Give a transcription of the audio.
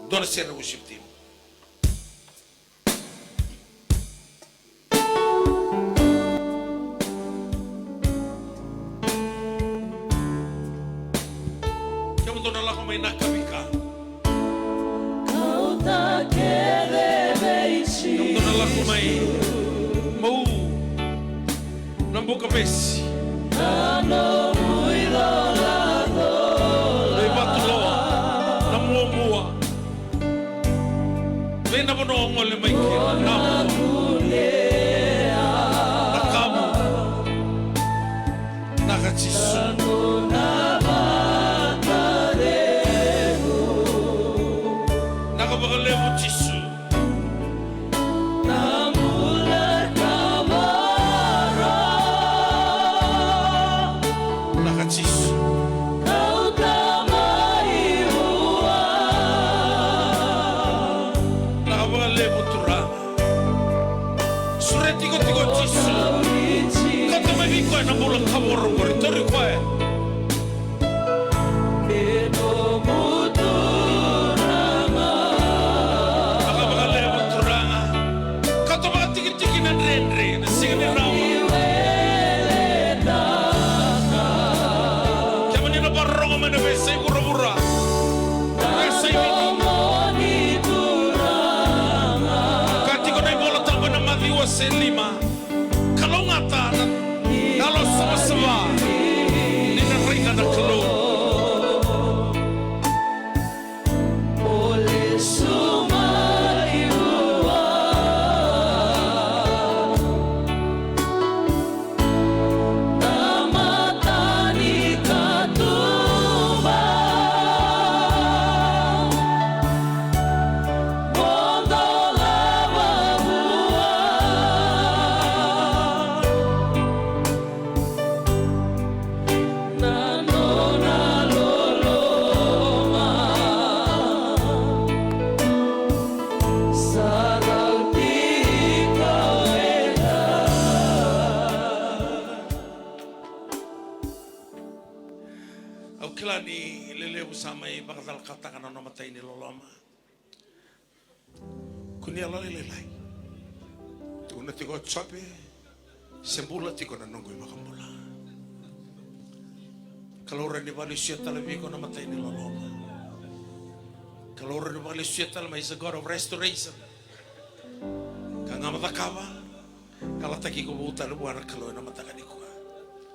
Don't say worship team. Kamu tu nala kau main nak kabika. Kamu tu nala kau main mau nambuka besi. Na bono ngole mai ke na kamu na kachisu na ka bagale mo chisu na mula kamara na kachisu na mula kaboro ngori tori kwae eno muturanga akabagale muturanga kato ba tiki na rendre na sigene rawa jamani na barongo mena bese burabura bese ni turanga katiko na bola tamba na madhi wa selima kalongata Nalo sama-sama Nina reina na kalo Oleh sumayuwa Tamatani katumba Bondola wabua Kilani lele usama I bakal katakan nama mata ini loloma. Kunia lali lelai. Tu nanti kau cape sembula tiko na nunggu makambula. Kalau orang di Malaysia lebih kau nama mata ini loloma. Kalau orang di Malaysia is a God of restoration. Kang mata kawa. Kalau tak kau buta buana kalau nama mata kaniku.